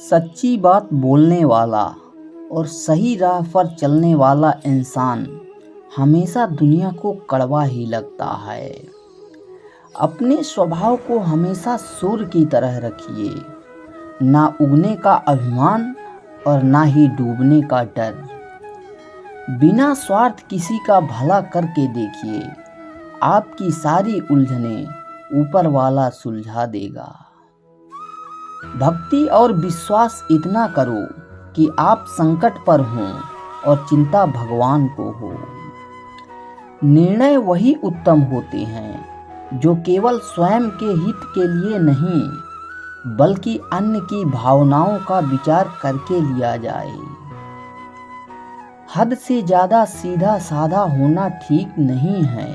सच्ची बात बोलने वाला और सही राह पर चलने वाला इंसान हमेशा दुनिया को कड़वा ही लगता है। अपने स्वभाव को हमेशा सूर्य की तरह रखिए, ना उगने का अभिमान और ना ही डूबने का डर। बिना स्वार्थ किसी का भला करके देखिए, आपकी सारी उलझनें ऊपर वाला सुलझा देगा। भक्ति और विश्वास इतना करो कि आप संकट पर हों और चिंता भगवान को हो। निर्णय वही उत्तम होते हैं जो केवल स्वयं के हित के लिए नहीं बल्कि अन्य की भावनाओं का विचार करके लिया जाए। हद से ज्यादा सीधा साधा होना ठीक नहीं है,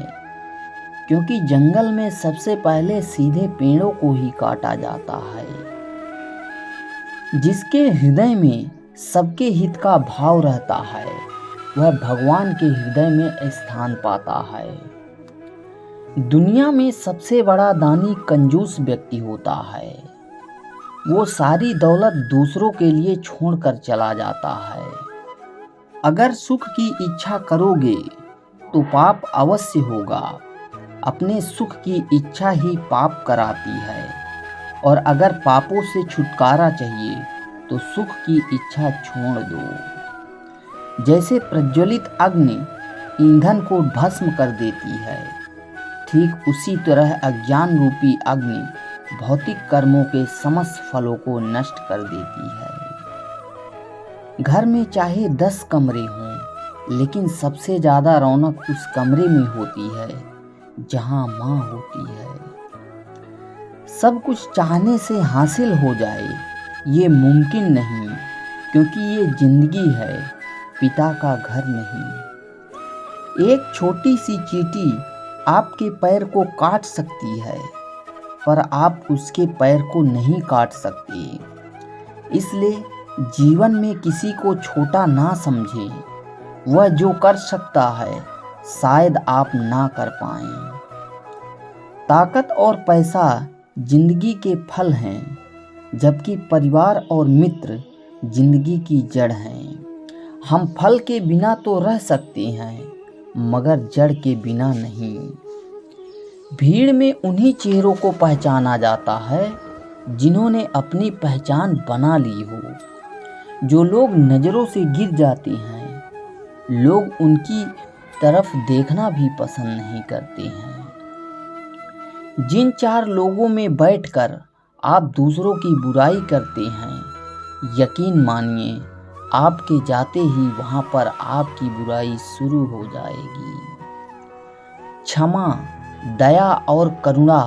क्योंकि जंगल में सबसे पहले सीधे पेड़ों को ही काटा जाता है। जिसके हृदय में सबके हित का भाव रहता है वह भगवान के हृदय में स्थान पाता है। दुनिया में सबसे बड़ा दानी कंजूस व्यक्ति होता है। वो सारी दौलत दूसरों के लिए छोड़कर चला जाता है। अगर सुख की इच्छा करोगे तो पाप अवश्य होगा। अपने सुख की इच्छा ही पाप कराती है, और अगर पापों से छुटकारा चाहिए तो सुख की इच्छा छोड़ दो। जैसे प्रज्वलित अग्नि ईंधन को भस्म कर देती है, ठीक उसी तरह अज्ञान रूपी अग्नि भौतिक कर्मों के समस्त फलों को नष्ट कर देती है। घर में चाहे 10 कमरे हों, लेकिन सबसे ज्यादा रौनक उस कमरे में होती है जहां माँ होती है। सब कुछ चाहने से हासिल हो जाए ये मुमकिन नहीं, क्योंकि ये जिंदगी है, पिता का घर नहीं। एक छोटी सी चींटी आपके पैर को काट सकती है, पर आप उसके पैर को नहीं काट सकते। इसलिए जीवन में किसी को छोटा ना समझें। वह जो कर सकता है शायद आप ना कर पाएं। ताकत और पैसा जिंदगी के फल हैं, जबकि परिवार और मित्र जिंदगी की जड़ हैं। हम फल के बिना तो रह सकते हैं, मगर जड़ के बिना नहीं। भीड़ में उन्हीं चेहरों को पहचाना जाता है जिन्होंने अपनी पहचान बना ली हो। जो लोग नजरों से गिर जाते हैं, लोग उनकी तरफ देखना भी पसंद नहीं करते हैं। जिन 4 लोगों में बैठकर आप दूसरों की बुराई करते हैं, यकीन मानिए आपके जाते ही वहां पर आपकी बुराई शुरू हो जाएगी। क्षमा, दया और करुणा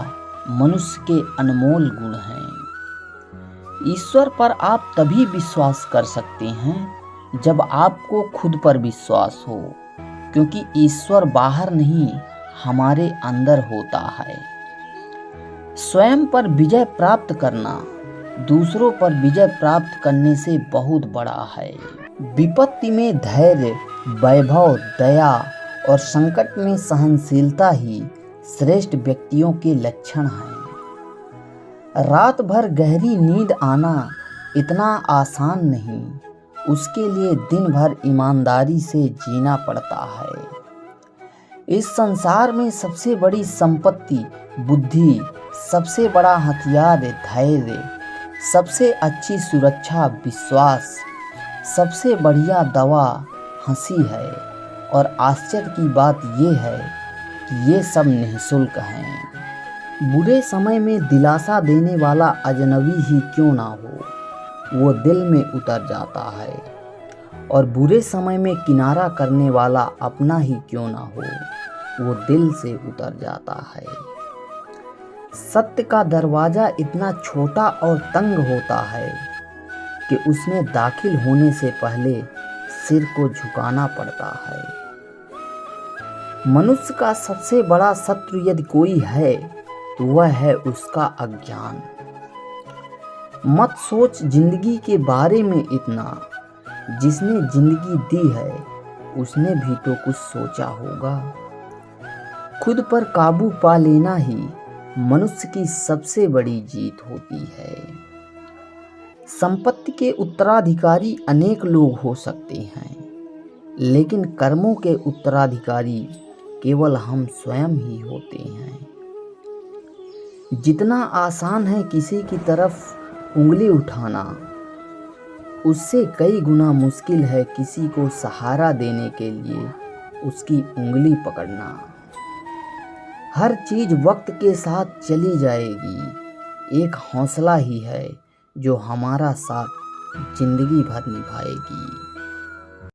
मनुष्य के अनमोल गुण हैं। ईश्वर पर आप तभी विश्वास कर सकते हैं जब आपको खुद पर विश्वास हो, क्योंकि ईश्वर बाहर नहीं हमारे अंदर होता है। स्वयं पर विजय प्राप्त करना दूसरों पर विजय प्राप्त करने से बहुत बड़ा है। विपत्ति में धैर्य, वैभव, दया और संकट में सहनशीलता ही श्रेष्ठ व्यक्तियों के लक्षण हैं। रात भर गहरी नींद आना इतना आसान नहीं, उसके लिए दिन भर ईमानदारी से जीना पड़ता है। इस संसार में सबसे बड़ी संपत्ति बुद्धि, सबसे बड़ा हथियार धैर्य, सबसे अच्छी सुरक्षा विश्वास, सबसे बढ़िया दवा हंसी है। और आश्चर्य की बात यह है कि ये सब निःशुल्क हैं। बुरे समय में दिलासा देने वाला अजनबी ही क्यों ना हो, वो दिल में उतर जाता है, और बुरे समय में किनारा करने वाला अपना ही क्यों ना हो, वो दिल से उतर जाता है। सत्य का दरवाजा इतना छोटा और तंग होता है कि उसमें दाखिल होने से पहले सिर को झुकाना पड़ता है। मनुष्य का सबसे बड़ा शत्रु यदि कोई है तो वह है उसका अज्ञान। मत सोच जिंदगी के बारे में इतना, जिसने जिंदगी दी है उसने भी तो कुछ सोचा होगा। खुद पर काबू पा लेना ही मनुष्य की सबसे बड़ी जीत होती है। संपत्ति के उत्तराधिकारी अनेक लोग हो सकते हैं, लेकिन कर्मों के उत्तराधिकारी केवल हम स्वयं ही होते हैं। जितना आसान है किसी की तरफ उंगली उठाना, उससे कई गुना मुश्किल है किसी को सहारा देने के लिए उसकी उंगली पकड़ना। हर चीज वक्त के साथ चली जाएगी, एक हौसला ही है जो हमारा साथ जिंदगी भर निभाएगी।